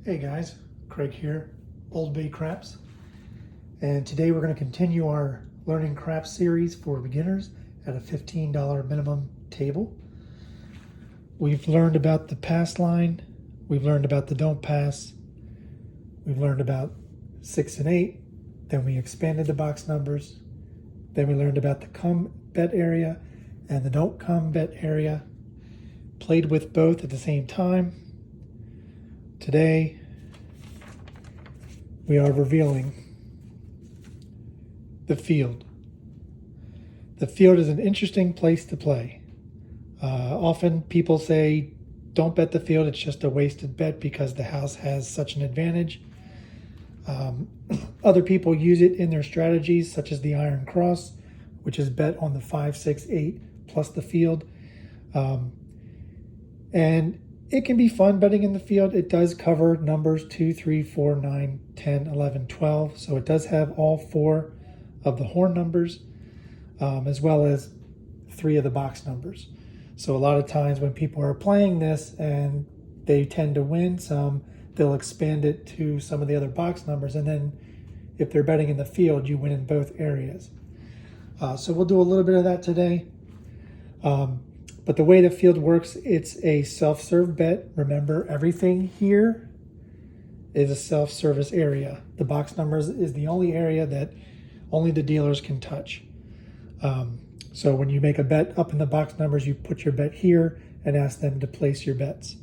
Hey guys, Craig here, Old Bay Craps. And today we're going to continue our Learning Craps series for beginners at a $15 minimum table. We've learned about the pass line, we've learned about the don't pass, we've learned about 6 and 8, then we expanded the box numbers, then we learned about the come bet area and the don't come bet area, played with both at the same time. Today, we are revealing the field. The field is an interesting place to play. Often people say, don't bet the field, it's just a wasted bet because the house has such an advantage. Other people use it in their strategies, such as the Iron Cross, which is bet on the 5, 6, 8 plus the field. And it can be fun betting in the field. It does cover numbers 2, 3, 4, 9, 10, 11, 12. So it does have all 4 of the horn numbers, as well as 3 of the box numbers. So a lot of times when people are playing this and they tend to win some, they'll expand it to some of the other box numbers. And then if they're betting in the field, you win in both areas. So we'll do a little bit of that today. But the way the field works, it's a self-serve bet. Remember, everything here is a self-service area. The box numbers is the only area that only the dealers can touch. So when you make a bet up in the box numbers, you put your bet here and ask them to place your bets.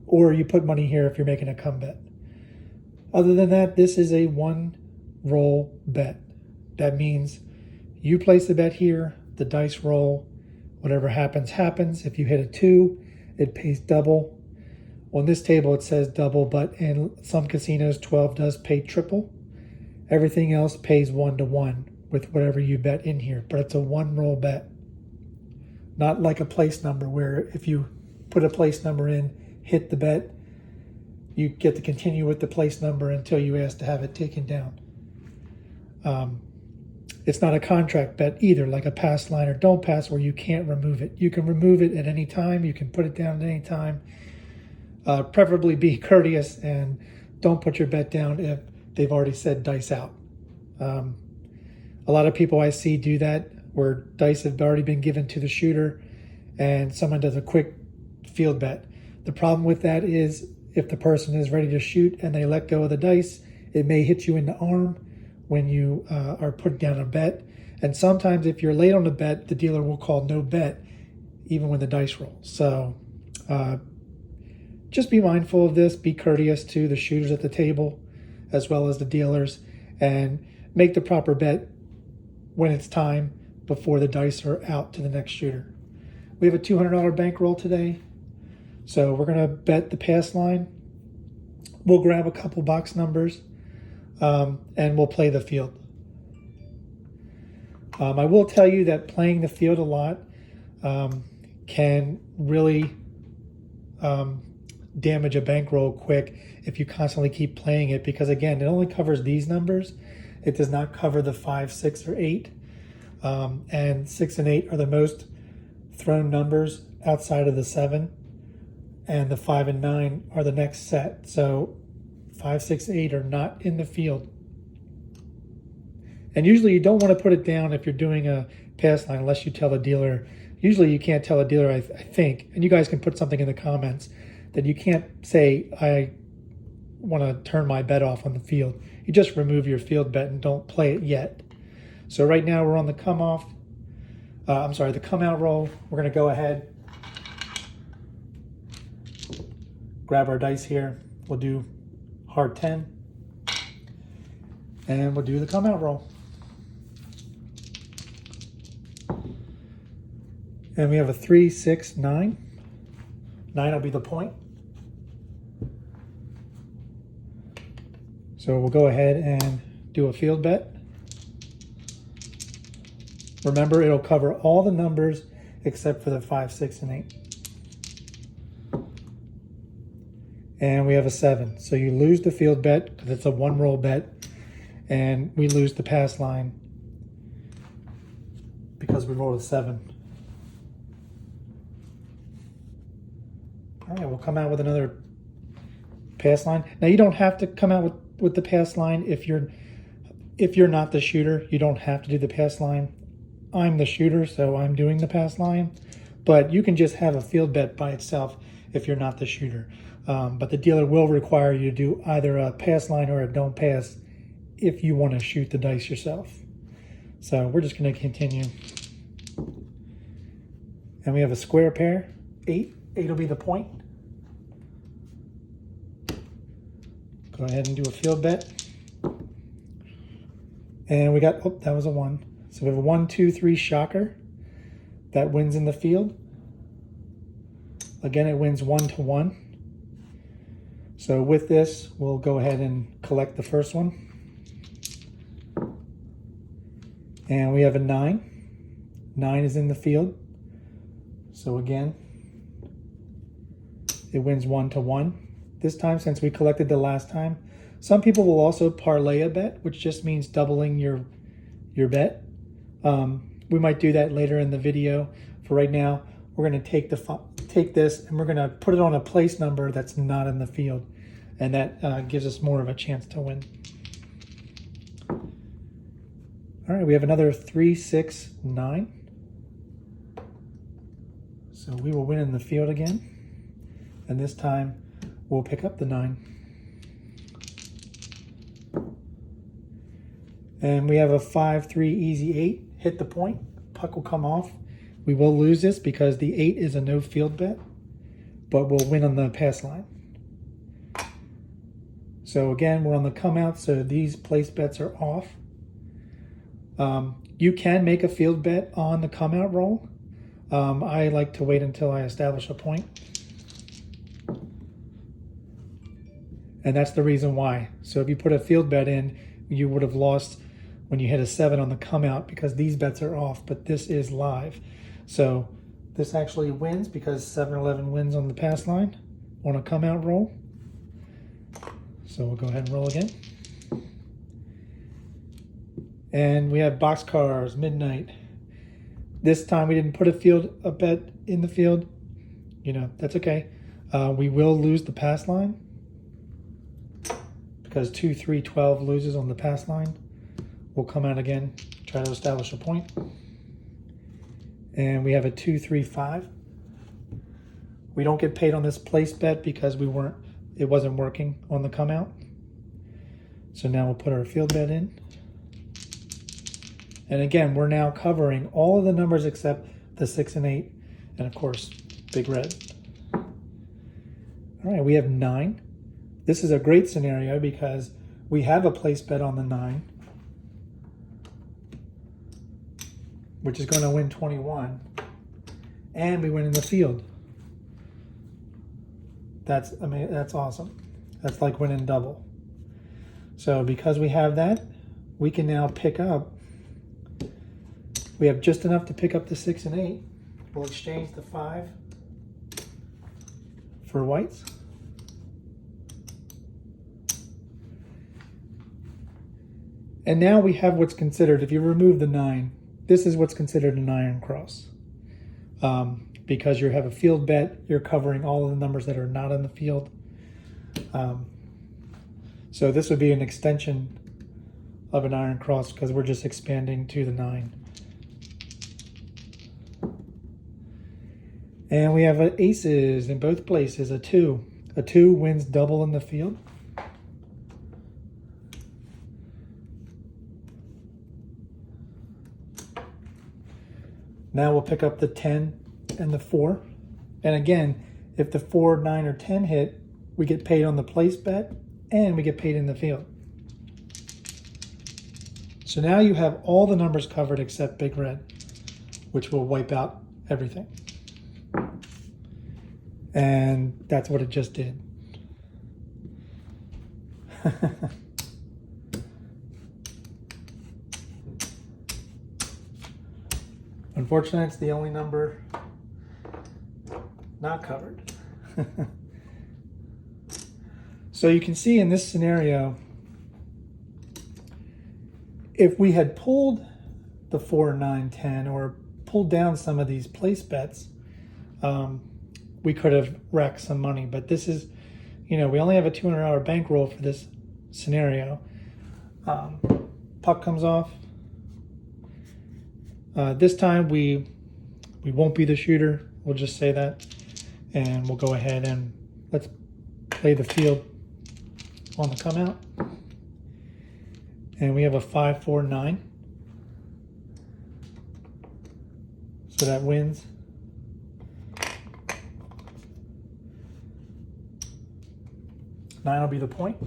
Or you put money here if you're making a come bet. Other than that, this is a one-roll bet. That means you place a bet here, the dice roll, whatever happens, happens. If you hit a 2, it pays double. On this table, it says double, but in some casinos, 12 does pay triple. Everything else pays 1-to-1 with whatever you bet in here, but it's a one-roll bet. Not like a place number where if you put a place number in, hit the bet, you get to continue with the place number until you ask to have it taken down. It's not a contract bet either, like a pass line or don't pass where you can't remove it. You can remove it at any time. You can put it down at any time. Preferably be courteous and don't put your bet down if they've already said dice out. A lot of people I see do that where dice have already been given to the shooter and someone does a quick field bet. The problem with that is if the person is ready to shoot and they let go of the dice, it may hit you in the arm when you are putting down a bet. And sometimes if you're late on the bet, the dealer will call no bet even when the dice rolls. So just be mindful of this. Be courteous to the shooters at the table as well as the dealers, and make the proper bet when it's time before the dice are out to the next shooter. We have a $200 bankroll today. So we're going to bet the pass line. We'll grab a couple box numbers. And we'll play the field. I will tell you that playing the field a lot can really damage a bankroll quick if you constantly keep playing it, because again, it only covers these numbers. It does not cover the 5, 6, or 8. And 6 and 8 are the most thrown numbers outside of the 7. And the 5 and 9 are the next set. So 5, 6, 8 are not in the field. And usually you don't want to put it down if you're doing a pass line unless you tell the dealer. Usually you can't tell a dealer, I think, and you guys can put something in the comments, that you can't say, I want to turn my bet off on the field. You just remove your field bet and don't play it yet. So right now we're on the come out roll. We're going to go ahead, grab our dice here. We'll do hard 10, and we'll do the come out roll. And we have a 3, 6, 9. 9 will be the point. So we'll go ahead and do a field bet. Remember, it'll cover all the numbers except for the 5, 6, and 8. And we have a 7. So you lose the field bet because it's a one-roll bet, and we lose the pass line because we rolled a 7. All right, we'll come out with another pass line. Now you don't have to come out with the pass line if you're not the shooter. You don't have to do the pass line. I'm the shooter, so I'm doing the pass line. But you can just have a field bet by itself if you're not the shooter. But the dealer will require you to do either a pass line or a don't pass if you want to shoot the dice yourself. So we're just going to continue. And we have a square pair, 8. 8 will be the point. Go ahead and do a field bet. And we got, oh, that was a 1. So we have a 1, 2, 3 shocker. That wins in the field. Again, it wins 1 to 1. So with this, we'll go ahead and collect the first one. And we have a 9. 9 is in the field. So again, it wins 1 to 1. This time, since we collected the last time, some people will also parlay a bet, which just means doubling your bet. We might do that later in the video. For right now, we're going to take this and we're going to put it on a place number that's not in the field, and that gives us more of a chance to win. All right, we have another 3, 6, 9. So we will win in the field again, and this time we'll pick up the 9. And we have a 5, 3, easy 8. Hit the point. Puck will come off. We will lose this because the 8 is a no field bet, but we'll win on the pass line. So again, we're on the come out, so these place bets are off. You can make a field bet on the come out roll. I like to wait until I establish a point. And that's the reason why. So if you put a field bet in, you would have lost when you hit a 7 on the come out because these bets are off, but this is live. So this actually wins because 7-11 wins on the pass line on a come out roll. So we'll go ahead and roll again. And we have boxcars, midnight. This time we didn't put a bet in the field. You know, that's okay. We will lose the pass line because 2, 3, 12 loses on the pass line. We'll come out again, try to establish a point. And we have a 2, 3, 5. We don't get paid on this place bet because it wasn't working on the come out. So now we'll put our field bet in. And again, we're now covering all of the numbers except the 6 and 8, and of course, big red. All right, we have 9. This is a great scenario because we have a place bet on the 9, which is going to win 21, and we win in the field. That's awesome. That's like winning double. So because we have that, we can now pick up. We have just enough to pick up the 6 and 8. We'll exchange the 5 for whites. And now we have what's considered, if you remove the 9, this is what's considered an iron cross. Because you have a field bet, you're covering all of the numbers that are not in the field. So this would be an extension of an iron cross because we're just expanding to the 9. And we have aces in both places, a 2. A 2 wins double in the field. Now we'll pick up the 10 and the 4. And again, if the 4, 9, or 10 hit, we get paid on the place bet and we get paid in the field. So now you have all the numbers covered except big red, which will wipe out everything. And that's what it just did. Unfortunately, it's the only number not covered. So you can see in this scenario, if we had pulled the 4, 9, 10, or pulled down some of these place bets, we could have racked some money. But this is, we only have a $200 bankroll for this scenario. Puck comes off. This time we won't be the shooter. We'll just say that. And we'll go ahead and let's play the field on the come out. And we have a 5-4-9. So that wins. Nine will be the point.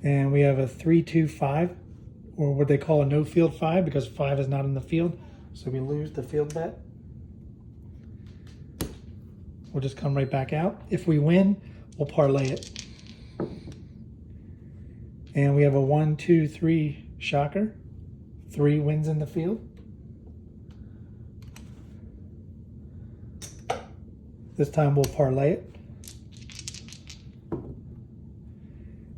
And we have a 3-2-5, or what they call a no field 5, because 5 is not in the field. So we lose the field bet. We'll just come right back out. If we win, we'll parlay it. And we have a 1-2-3 shocker. 3 wins in the field. This time we'll parlay it.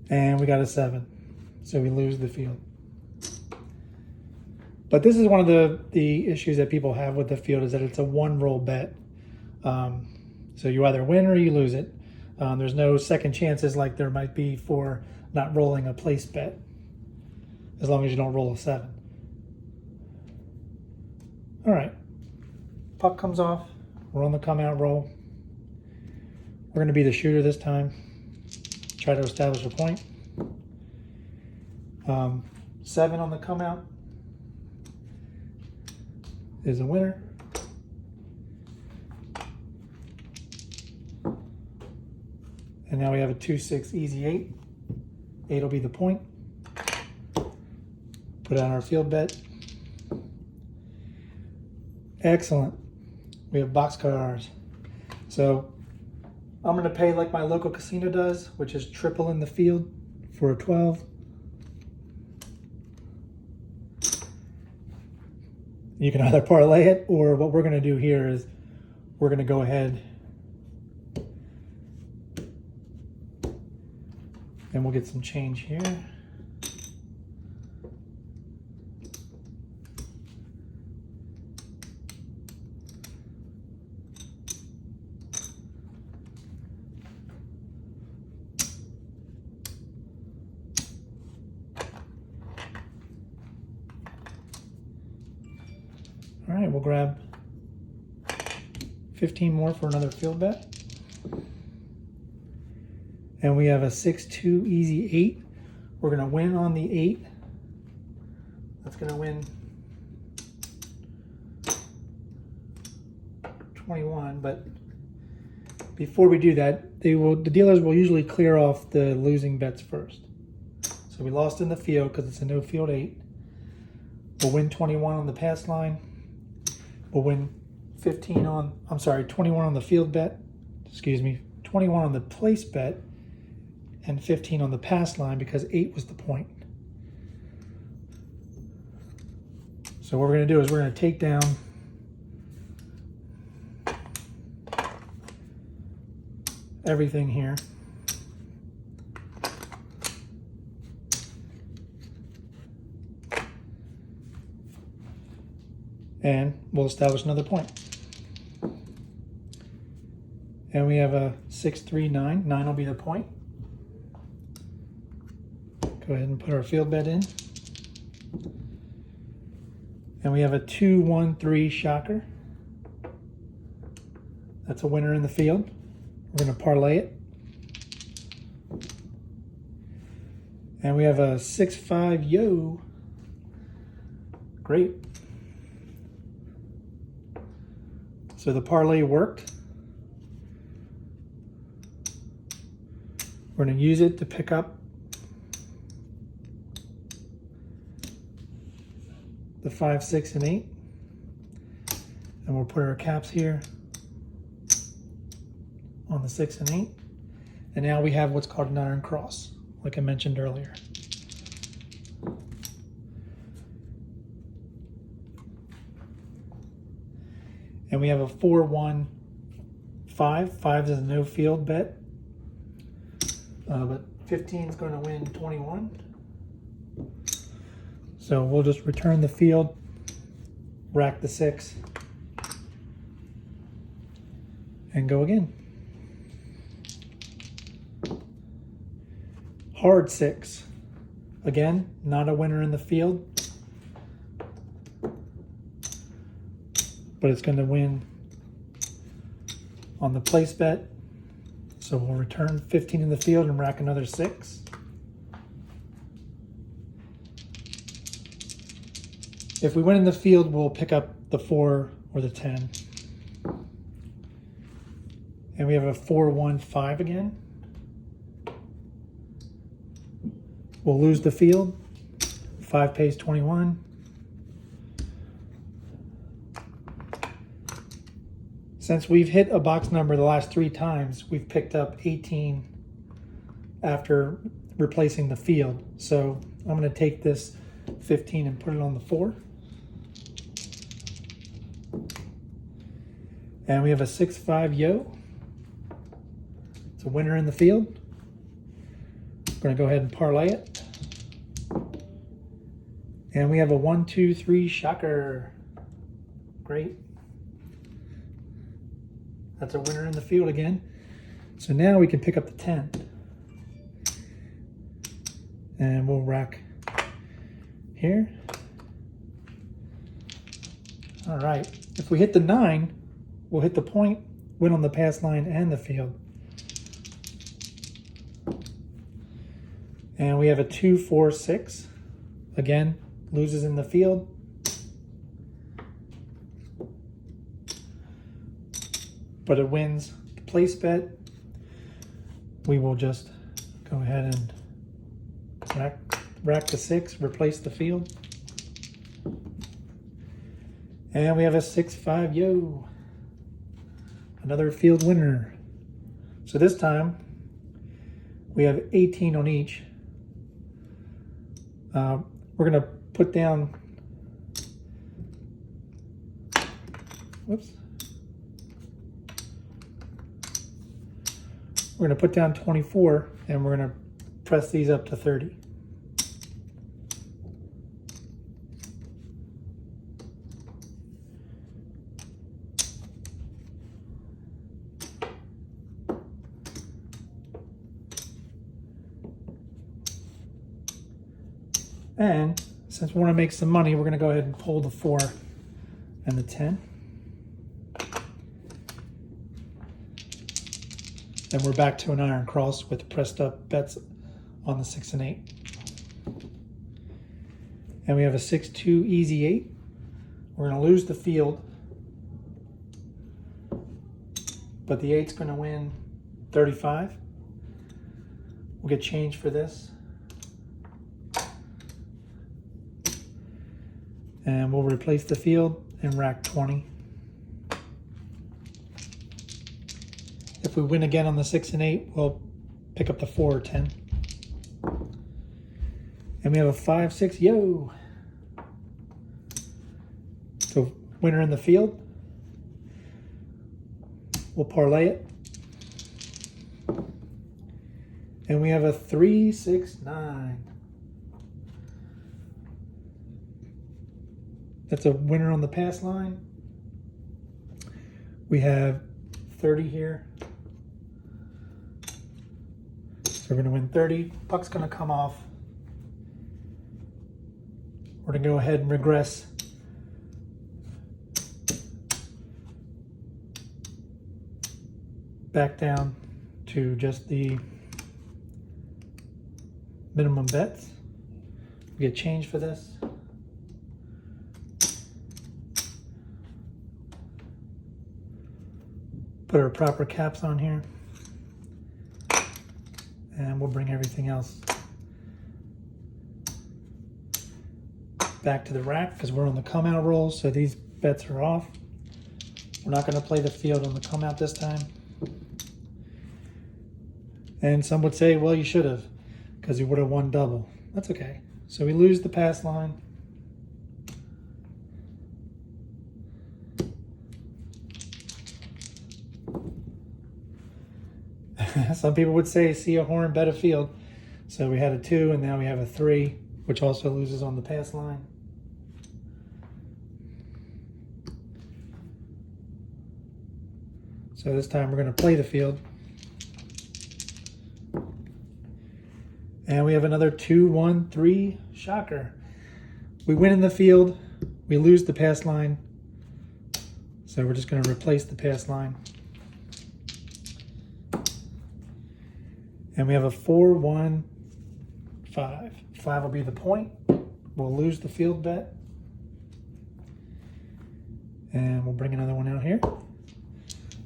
And we got a 7. So we lose the field. But this is one of the issues that people have with the field, is that it's a one roll bet. So you either win or you lose it. There's no second chances like there might be for not rolling a place bet, as long as you don't roll a 7. All right, puck comes off. We're on the come out roll. We're going to be the shooter this time. Try to establish a point. 7 on the come out is a winner. And now we have a 2-6 easy 8. 8 will be the point. Put on our field bet. Excellent. We have boxcars. So I'm going to pay like my local casino does, which is triple in the field for a 12. You can either parlay it, or what we're going to do here is we're going to go ahead and we'll get some change here. All right, we'll grab 15 more for another field bet. And we have a 6-2 easy 8. We're going to win on the 8. That's going to win 21. But before we do that, the dealers will usually clear off the losing bets first. So we lost in the field because it's a no field 8. We'll win 21 on the pass line. We'll win 21 on the field bet. 21 on the place bet. And 15 on the pass line, because 8 was the point. So what we're going to do is we're going to take down everything here. And we'll establish another point. And we have a 6-3-9. 9 will be the point. Go ahead and put our field bet in. And we have a 2-1-3 shocker. That's a winner in the field. We're going to parlay it. And we have a 6-5 yo. Great. So the parlay worked. We're going to use it to pick up the 5, 6, and 8. And we'll put our caps here on the 6 and 8. And now we have what's called an iron cross, like I mentioned earlier. And we have a 4-1-5. 5 is a no field bet. But 15 is going to win 21. So we'll just return the field rack the 6, and go again. Hard 6. Again, not a winner in the field, but it's going to win on the place bet. So we'll return 15 in the field and rack another 6. If we win in the field, we'll pick up the 4 or the 10. And we have a 4-1-5 again. We'll lose the field. 5 pays 21. Since we've hit a box number the last 3 times, we've picked up 18 after replacing the field. So I'm going to take this 15 and put it on the 4. And we have a 6-5 yo. It's a winner in the field. I'm going to go ahead and parlay it. And we have a 1-2-3 shocker. Great. That's a winner in the field again. So now we can pick up the 10. And we'll rack here. All right. If we hit the 9, we'll hit the point, win on the pass line and the field. And we have a 2-4-6. Again, loses in the field. But it wins the place bet. We will just go ahead and rack the 6, replace the field. And we have a 6-5 yo. Another field winner. So this time we have 18 on each. We're going to put down, whoops. We're going to put down 24 and we're going to press these up to 30. And since we want to make some money, we're going to go ahead and pull the 4 and the 10. And we're back to an iron cross with pressed up bets on the 6 and 8. And we have a 6-2 easy 8. We're going to lose the field, but the 8's going to win 35. We'll get change for this. And we'll replace the field and rack 20. If we win again on the 6 and 8, we'll pick up the 4 or 10. And we have a 5-6 yo. So winner in the field. We'll parlay it. And we have a 3-6-9. That's a winner on the pass line. We have 30 here. So we're going to win 30. Puck's going to come off. We're going to go ahead and regress. Back down to just the minimum bets. We get change for this. Put our proper caps on here. And we'll bring everything else back to the rack because we're on the come out roll, so these bets are off. We're not going to play the field on the come out this time. And some would say, well, you should have, because you would have won double. That's okay. So we lose the pass line. Some people would say, see a horn, bet a field. So we had a 2, and now we have a 3, which also loses on the pass line. So this time we're going to play the field. And we have another 2, 1, 3 shocker. We win in the field, we lose the pass line. So we're just going to replace the pass line. And we have a 4, 1, 5. 5 will be the point. We'll lose the field bet. And we'll bring another one out here.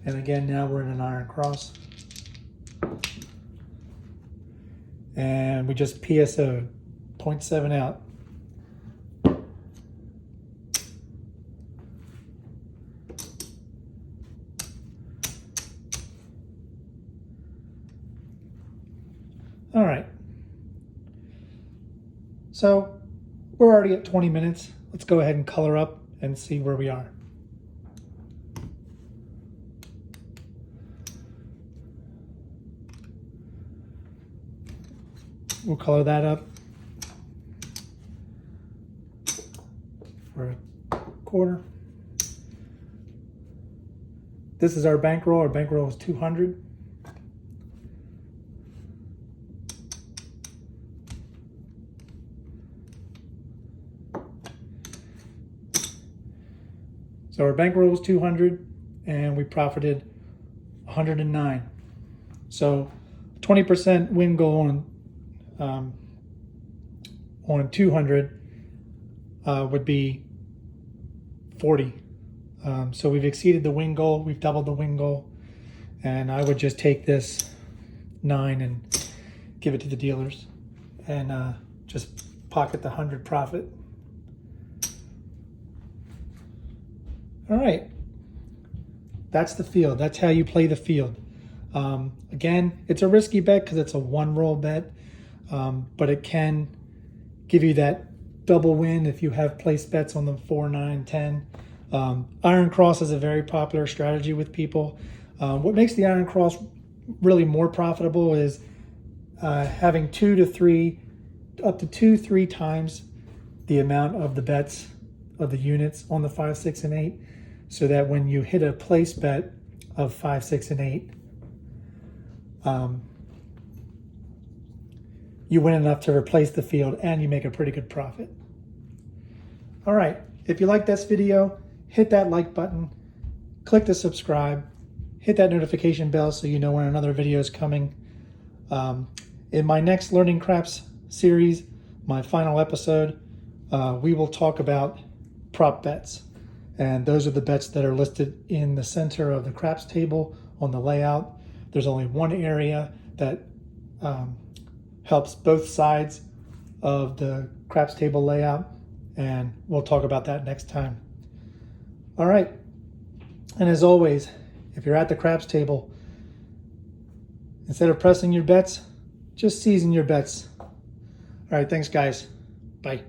And again, now we're in an iron cross. And we just PSO'd 0.7 out. All right. So we're already at 20 minutes. Let's go ahead and color up and see where we are. We'll color that up for a quarter. This is our bankroll. Our bankroll is 200. So our bankroll was 200 and we profited 109. So 20% win goal on 200 would be 40. So we've exceeded the win goal. We've doubled the win goal. And I would just take this 9 and give it to the dealers and just pocket the 100 profit. All right, that's the field. That's how you play the field. Again, it's a risky bet because it's a one roll bet, but it can give you that double win if you have placed bets on the 4, 9, 10. Iron cross is a very popular strategy with people. What makes the iron cross really more profitable is having 2 to 3, up to 2, 3 times the amount of the bets of the units on the 5, 6, and 8. So that when you hit a place bet of 5, 6, and 8, you win enough to replace the field and you make a pretty good profit. All right, if you like this video, hit that like button, click the subscribe, hit that notification bell so you know when another video is coming. In my next Learning Craps series, my final episode, we will talk about prop bets. And those are the bets that are listed in the center of the craps table on the layout. There's only one area that helps both sides of the craps table layout, and we'll talk about that next time. All right, and as always, if you're at the craps table, instead of pressing your bets, just season your bets. All right, thanks guys. Bye.